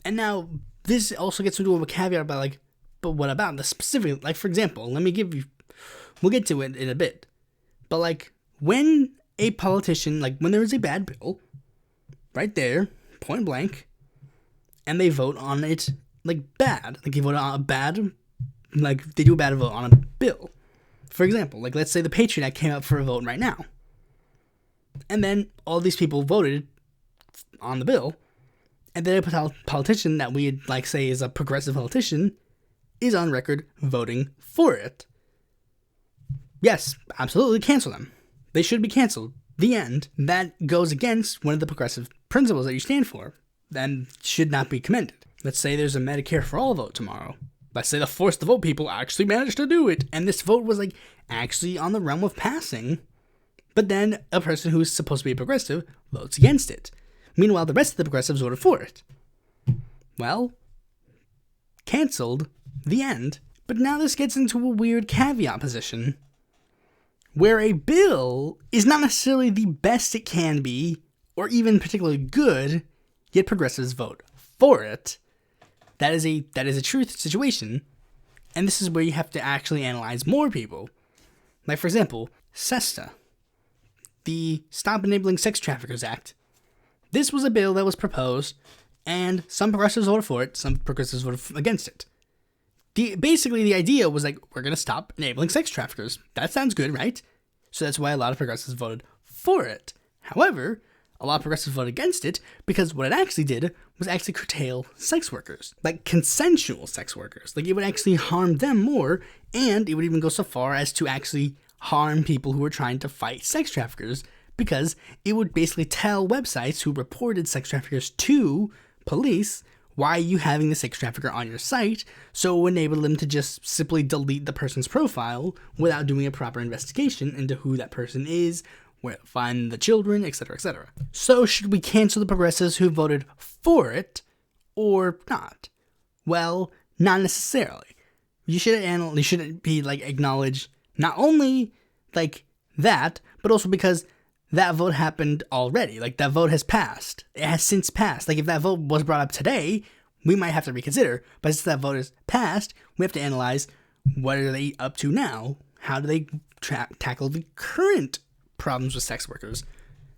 And now, this also gets into a caveat about but what about the specific, for example, we'll get to it in a bit. But when a politician, when there is a bad bill, right there, point blank, and they vote on it bad. They vote on a bad, they do a bad vote on a bill. For example, let's say the Patriot Act came up for a vote right now. And then all these people voted on the bill. And then a politician that we'd say is a progressive politician is on record voting for it. Yes, absolutely cancel them. They should be canceled. The end. That goes against one of the progressive principles that you stand for. And should not be commended. Let's say there's a Medicare for All vote tomorrow. Let's say the force to vote people actually managed to do it. And this vote was actually on the realm of passing. But then a person who's supposed to be a progressive votes against it. Meanwhile, the rest of the progressives voted for it. Well, canceled. The end. But now this gets into a weird caveat position. Where a bill is not necessarily the best it can be, or even particularly good, yet progressives vote for it. That is a truth situation, and this is where you have to actually analyze more people. Like, for example, SESTA, the Stop Enabling Sex Traffickers Act. This was a bill that was proposed, and some progressives voted for it, some progressives voted against it. Basically, the idea was like, we're going to stop enabling sex traffickers. That sounds good, right? So that's why a lot of progressives voted for it. However, a lot of progressives voted against it because what it actually did was actually curtail sex workers, like consensual sex workers. Like, it would actually harm them more, and it would even go so far as to actually harm people who were trying to fight sex traffickers, because it would basically tell websites who reported sex traffickers to police, why are you having the sex trafficker on your site? So it would enable them to just simply delete the person's profile without doing a proper investigation into who that person is, where to find the children, etc., etc. So should we cancel the progressives who voted for it or not? Well, not necessarily. You shouldn't be like acknowledge not only like that, but also because that vote happened already. Like, that vote has passed. It has since passed. Like, if that vote was brought up today, we might have to reconsider. But since that vote is passed, we have to analyze, what are they up to now? How do they tackle the current problems with sex workers?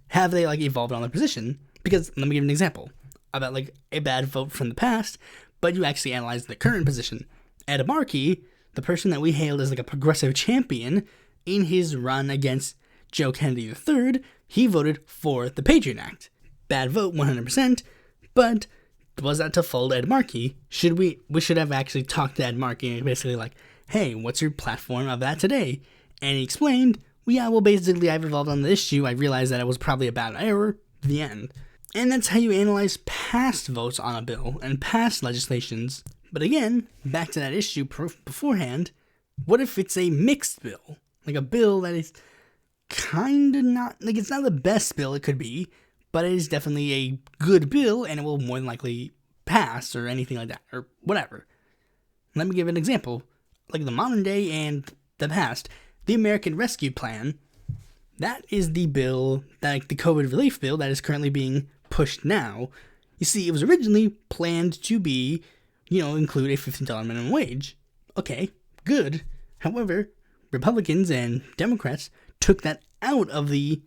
Have they, like, evolved on their position? Because, let me give an example about, like, a bad vote from the past, but you actually analyze the current position. Ed Markey, the person that we hailed as, like, a progressive champion in his run against Joe Kennedy III, he voted for the Patriot Act. Bad vote, 100%, but was that to fold Ed Markey? We should have actually talked to Ed Markey and basically like, hey, what's your platform of that today? And he explained, well, basically I've evolved on the issue, I realized that it was probably a bad error, the end. And that's how you analyze past votes on a bill and past legislations. But again, back to that issue beforehand, what if it's a mixed bill? Like a bill that is kind of not, like, it's not the best bill it could be, but it is definitely a good bill, and it will more than likely pass, or anything like that, or whatever. Let me give an example. Like, the modern day and the past, the American Rescue Plan, that is the bill, like the COVID relief bill that is currently being pushed now. You see, it was originally planned to be, include a $15 minimum wage. Okay, good. However, Republicans and Democrats took that out of the,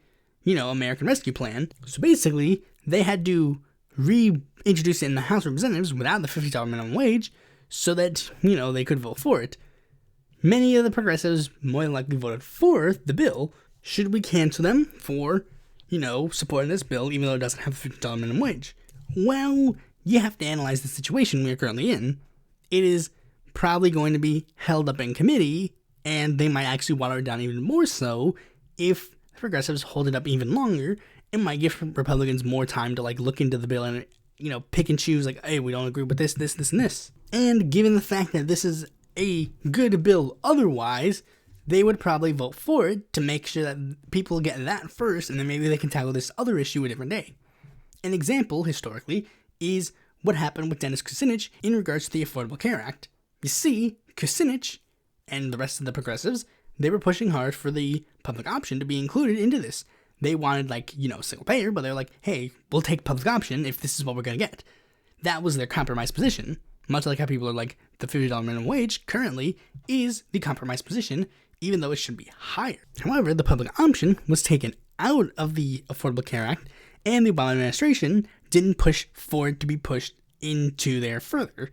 American Rescue Plan. So basically, they had to reintroduce it in the House of Representatives without the $50 minimum wage so that, they could vote for it. Many of the progressives more than likely voted for the bill. Should we cancel them for, supporting this bill even though it doesn't have a $50 minimum wage? Well, you have to analyze the situation we are currently in. It is probably going to be held up in committee, and they might actually water it down even more so if progressives hold it up even longer. It might give Republicans more time to like look into the bill and, pick and choose like, hey, we don't agree with this, this, this, and this. And given the fact that this is a good bill otherwise, they would probably vote for it to make sure that people get that first, and then maybe they can tackle this other issue a different day. An example, historically, is what happened with Dennis Kucinich in regards to the Affordable Care Act. You see, Kucinich and the rest of the progressives, they were pushing hard for the public option to be included into this. They wanted, single payer, but they're like, hey, we'll take public option if this is what we're going to get. That was their compromise position. Much like how people are like, the $50 minimum wage currently is the compromise position, even though it should be higher. However, the public option was taken out of the Affordable Care Act, and the Obama administration didn't push for it to be pushed into there further.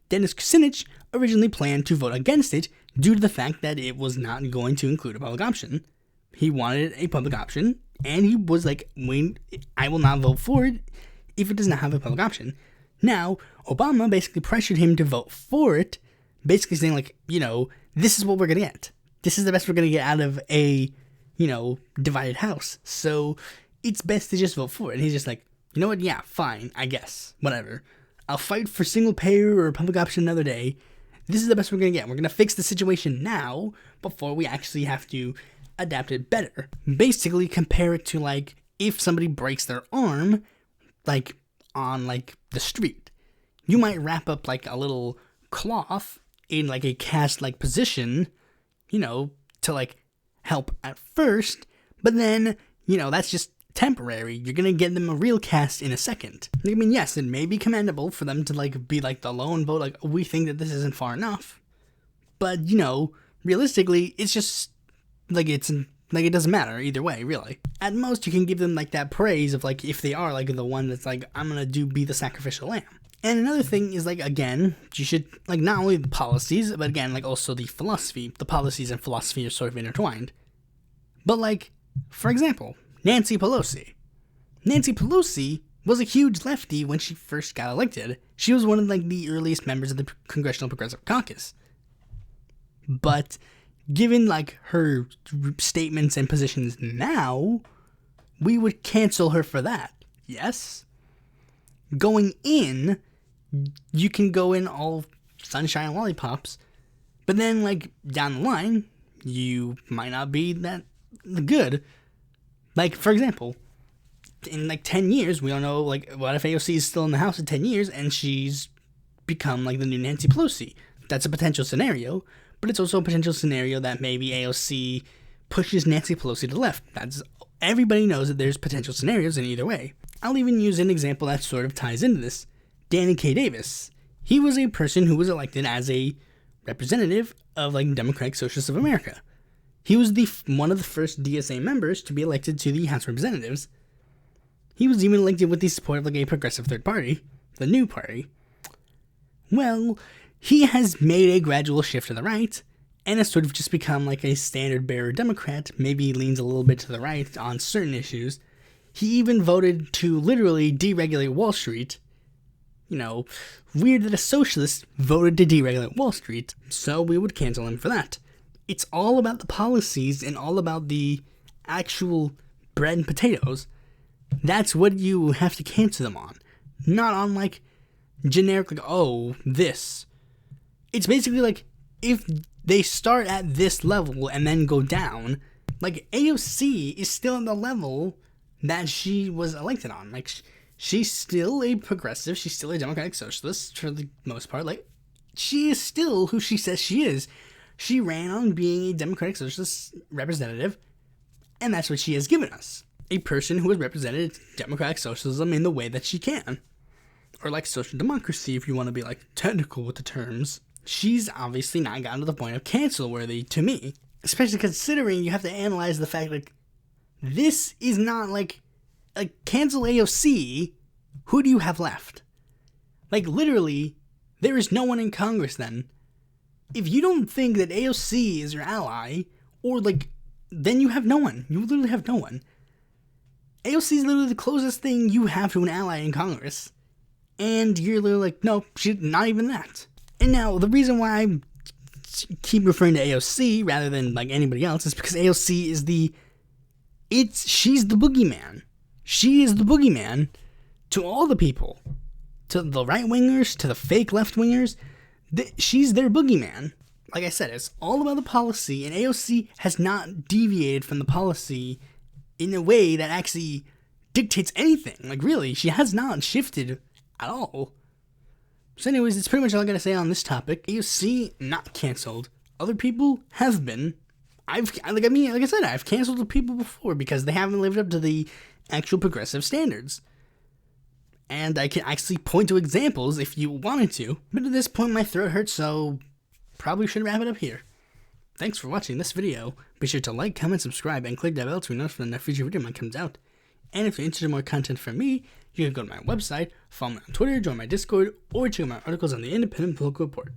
Dennis Kucinich originally planned to vote against it due to the fact that it was not going to include a public option. He wanted a public option, and he was like, I will not vote for it if it does not have a public option. Now, Obama basically pressured him to vote for it, basically saying like, this is what we're going to get. This is the best we're going to get out of a, divided house. So it's best to just vote for it. And he's just like, you know what? Yeah, fine, I guess. Whatever. I'll fight for single payer or public option another day. This is the best we're going to get. We're going to fix the situation now before we actually have to adapt it better. Basically, compare it to, like, if somebody breaks their arm, like, on, like, the street. You might wrap up, like, a little cloth in, like, a cast-like position, to, like, help at first, but then, that's just temporary. You're gonna get them a real cast in a second. I mean, yes, it may be commendable for them to, like, be, like, the lone vote, like, we think that this isn't far enough, but, realistically, it's just like it's like it doesn't matter either way, really. At most, you can give them like that praise of like if they are like the one that's like I'm gonna be the sacrificial lamb. And another thing is like again, you should like not only the policies, but again like also the philosophy. The policies and philosophy are sort of intertwined. But like, for example, Nancy Pelosi. Nancy Pelosi was a huge lefty when she first got elected. She was one of like the earliest members of the Congressional Progressive Caucus. But given like her statements and positions now, we would cancel her for that. Yes? Going in, you can go in all sunshine and lollipops, but then like down the line, you might not be that good. Like, for example, in like 10 years, we don't know, like, what if AOC is still in the House in 10 years and she's become like the new Nancy Pelosi? That's a potential scenario, but it's also a potential scenario that maybe AOC pushes Nancy Pelosi to the left. Everybody knows that there's potential scenarios in either way. I'll even use an example that sort of ties into this. Danny K. Davis. He was a person who was elected as a representative of like Democratic Socialists of America. He was one of the first DSA members to be elected to the House of Representatives. He was even elected with the support of like a progressive third party, the New Party. Well, he has made a gradual shift to the right, and has sort of just become like a standard bearer Democrat, maybe leans a little bit to the right on certain issues. He even voted to literally deregulate Wall Street. You know, weird that a socialist voted to deregulate Wall Street, so we would cancel him for that. It's all about the policies and all about the actual bread and potatoes. That's what you have to cancel them on. Not on like generic like, oh, this. It's basically like if they start at this level and then go down, like AOC is still at the level that she was elected on. Like she's still a progressive, she's still a Democratic Socialist for the most part. Like she is still who she says she is. She ran on being a Democratic Socialist representative, and that's what she has given us. A person who has represented Democratic Socialism in the way that she can. Or like social democracy, if you want to be like technical with the terms. She's obviously not gotten to the point of cancel-worthy to me. Especially considering you have to analyze the fact like, this is not like cancel AOC, who do you have left? Like literally, there is no one in Congress then. If you don't think that AOC is your ally, or like, then you have no one. You literally have no one. AOC is literally the closest thing you have to an ally in Congress. And you're literally like, no, she's not even that. And now, the reason why I keep referring to AOC rather than like anybody else is because AOC is she's the boogeyman. She is the boogeyman to all the people. To the right-wingers, to the fake left-wingers. She's their boogeyman. Like I said, it's all about the policy, and AOC has not deviated from the policy in a way that actually dictates anything. Like, really, she has not shifted at all. So anyways, that's pretty much all I gotta say on this topic. AOC, not canceled. Other people have been. Like I said, I've canceled the people before because they haven't lived up to the actual progressive standards. And I can actually point to examples if you wanted to. But at this point, my throat hurts, so probably should wrap it up here. Thanks for watching this video. Be sure to like, comment, subscribe, and click that bell to be notified when that future video mine comes out. And if you're interested in more content from me, you can go to my website, follow me on Twitter, join my Discord, or check out my articles on the Independent Political Report.